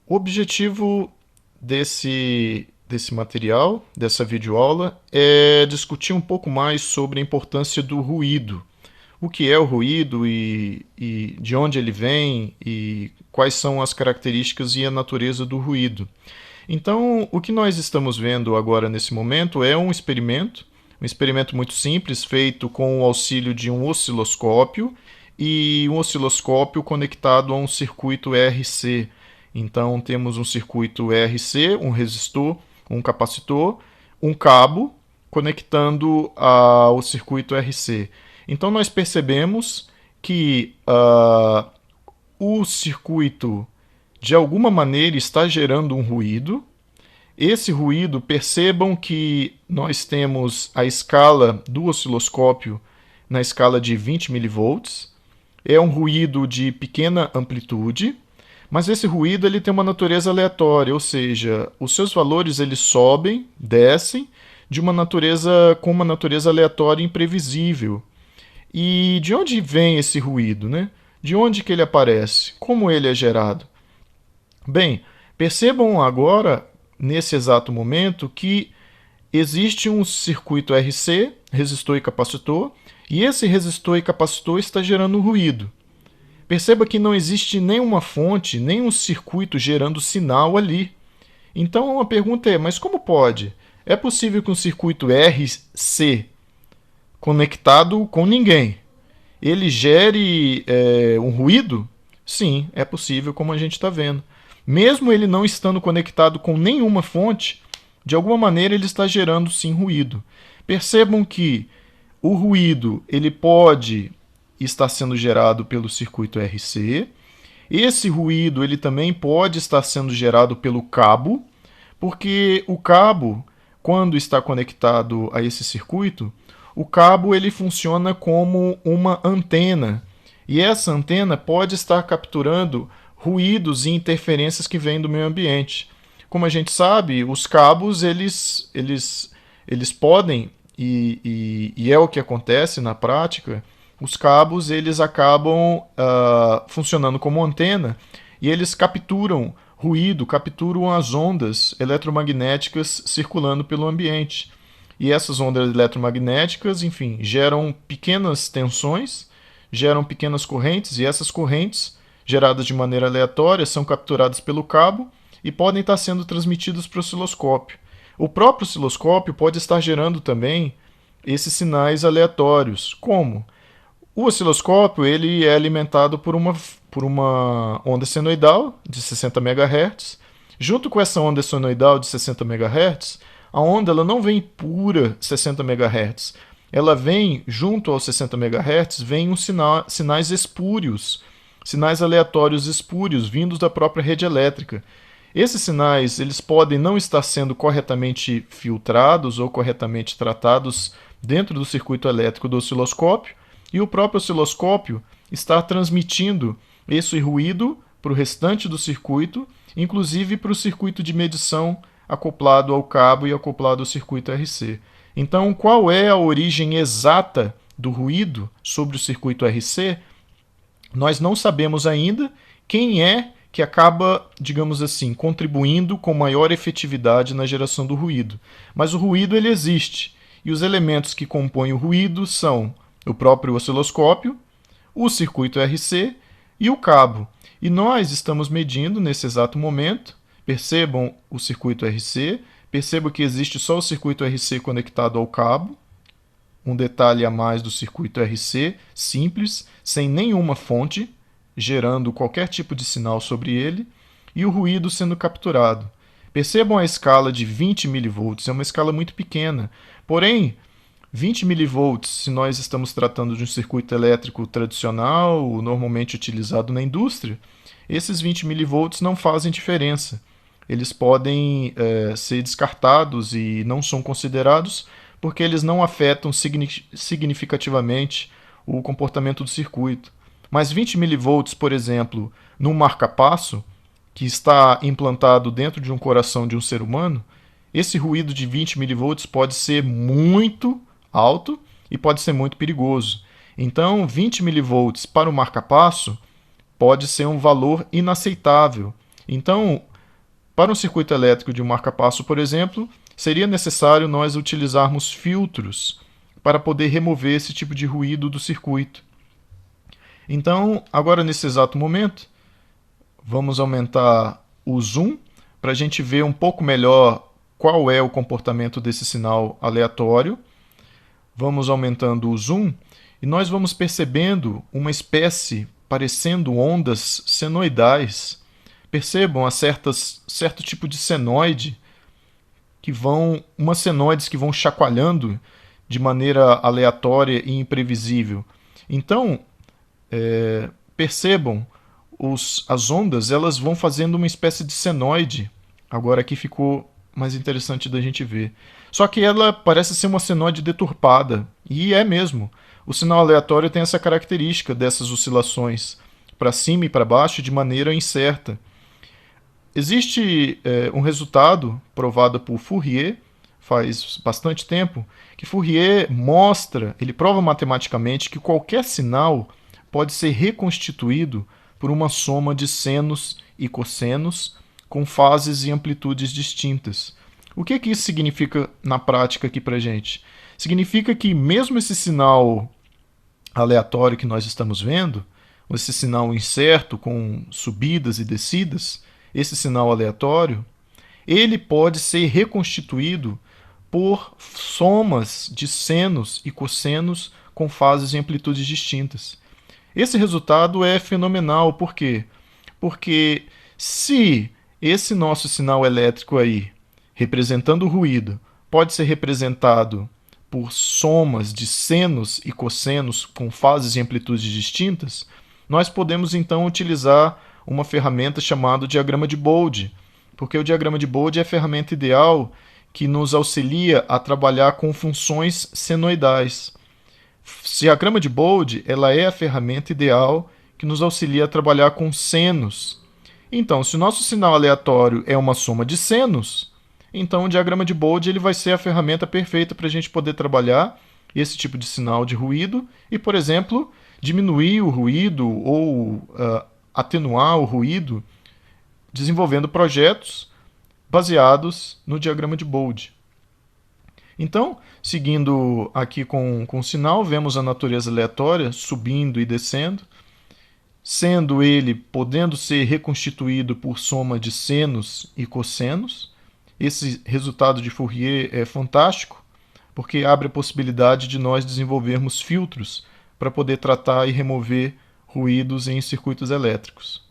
O objetivo desse material, dessa videoaula, é discutir um pouco mais sobre a importância do ruído. O que é o ruído e de onde ele vem e quais são as características e a natureza do ruído. Então, o que nós estamos vendo agora nesse momento é um experimento muito simples, feito com o auxílio de um osciloscópio e um osciloscópio conectado a um circuito RC. Então, temos um circuito RC, um resistor, um capacitor, um cabo conectando ao circuito RC. Então, nós percebemos que o circuito de alguma maneira está gerando um ruído. Esse ruído, percebam que nós temos a escala do osciloscópio na escala de 20 milivolts. É um ruído de pequena amplitude, mas esse ruído ele tem uma natureza aleatória, ou seja, os seus valores eles sobem, descem de uma natureza com uma natureza aleatória e imprevisível. E de onde vem esse ruído, né? De onde que ele aparece? Como ele é gerado? Bem, percebam agora, nesse exato momento, que existe um circuito RC, resistor e capacitor, e esse resistor e capacitor está gerando ruído. Perceba que não existe nenhuma fonte, nenhum circuito gerando sinal ali. Então a pergunta é: mas como pode? É possível que um circuito RC conectado com ninguém ele gere um ruído? Sim, é possível, como a gente está vendo. Mesmo ele não estando conectado com nenhuma fonte, de alguma maneira ele está gerando sim ruído. Percebam que o ruído ele pode estar sendo gerado pelo circuito RC. Esse ruído ele também pode estar sendo gerado pelo cabo, porque o cabo, quando está conectado a esse circuito, o cabo ele funciona como uma antena. E essa antena pode estar capturando ruídos e interferências que vêm do meio ambiente. Como a gente sabe, os cabos eles podem, e é o que acontece na prática, os cabos eles acabam funcionando como antena e eles capturam ruído, capturam as ondas eletromagnéticas circulando pelo ambiente. E essas ondas eletromagnéticas, enfim, geram pequenas tensões, geram pequenas correntes, e essas correntes, geradas de maneira aleatória, são capturadas pelo cabo e podem estar sendo transmitidas para o osciloscópio. O próprio osciloscópio pode estar gerando também esses sinais aleatórios. Como? O osciloscópio ele é alimentado por uma onda senoidal de 60 MHz. Junto com essa onda senoidal de 60 MHz, a onda ela não vem pura 60 MHz. Ela vem, junto aos 60 MHz, vem uns sinais espúrios, sinais aleatórios espúrios, vindos da própria rede elétrica. Esses sinais eles podem não estar sendo corretamente filtrados ou corretamente tratados dentro do circuito elétrico do osciloscópio, e o próprio osciloscópio está transmitindo esse ruído para o restante do circuito, inclusive para o circuito de medição acoplado ao cabo e acoplado ao circuito RC. Então, qual é a origem exata do ruído sobre o circuito RC? Nós não sabemos ainda quem é que acaba, digamos assim, contribuindo com maior efetividade na geração do ruído. Mas o ruído ele existe, e os elementos que compõem o ruído são o próprio osciloscópio, o circuito RC e o cabo. E nós estamos medindo nesse exato momento, percebam o circuito RC, percebam que existe só o circuito RC conectado ao cabo, um detalhe a mais do circuito RC, simples, sem nenhuma fonte, gerando qualquer tipo de sinal sobre ele, e o ruído sendo capturado. Percebam a escala de 20 milivolts, é uma escala muito pequena. Porém, 20 milivolts, se nós estamos tratando de um circuito elétrico tradicional, normalmente utilizado na indústria, esses 20 milivolts não fazem diferença. Eles podem ser descartados e não são considerados porque eles não afetam significativamente o comportamento do circuito. Mas 20 milivolts, por exemplo, num marca-passo, que está implantado dentro de um coração de um ser humano, esse ruído de 20 milivolts pode ser muito alto e pode ser muito perigoso. Então, 20 milivolts para o marca-passo pode ser um valor inaceitável. Então, Para um circuito elétrico de um marca-passo, por exemplo, seria necessário nós utilizarmos filtros para poder remover esse tipo de ruído do circuito. Então, agora nesse exato momento, vamos aumentar o zoom para a gente ver um pouco melhor qual é o comportamento desse sinal aleatório. Vamos aumentando o zoom e nós vamos percebendo uma espécie parecendo ondas senoidais. Percebam certo tipo de senoide umas senoides que vão chacoalhando de maneira aleatória e imprevisível. Então, percebam, as ondas elas vão fazendo uma espécie de senoide. Agora aqui ficou mais interessante da gente ver. Só que ela parece ser uma senoide deturpada, e é mesmo. O sinal aleatório tem essa característica dessas oscilações para cima e para baixo de maneira incerta. Existe um resultado provado por Fourier, faz bastante tempo, que Fourier ele prova matematicamente que qualquer sinal pode ser reconstituído por uma soma de senos e cossenos com fases e amplitudes distintas. O que isso significa na prática aqui para a gente? Significa que mesmo esse sinal aleatório que nós estamos vendo, esse sinal incerto com subidas e descidas, esse sinal aleatório, ele pode ser reconstituído por somas de senos e cossenos com fases e amplitudes distintas. Esse resultado é fenomenal, por quê? Porque se esse nosso sinal elétrico aí, representando o ruído, pode ser representado por somas de senos e cossenos com fases e amplitudes distintas, nós podemos então utilizar uma ferramenta chamada diagrama de Bode, porque o diagrama de Bode é a ferramenta ideal que nos auxilia a trabalhar com funções senoidais. Se a diagrama de Bode ela é a ferramenta ideal que nos auxilia a trabalhar com senos. Então, se o nosso sinal aleatório é uma soma de senos, então o diagrama de Bode ele vai ser a ferramenta perfeita para a gente poder trabalhar esse tipo de sinal de ruído e, por exemplo, diminuir o ruído ou atenuar o ruído desenvolvendo projetos baseados no diagrama de Bode. Então, seguindo aqui com o sinal, vemos a natureza aleatória subindo e descendo, sendo ele podendo ser reconstituído por soma de senos e cossenos. Esse resultado de Fourier é fantástico, porque abre a possibilidade de nós desenvolvermos filtros para poder tratar e remover ruídos em circuitos elétricos.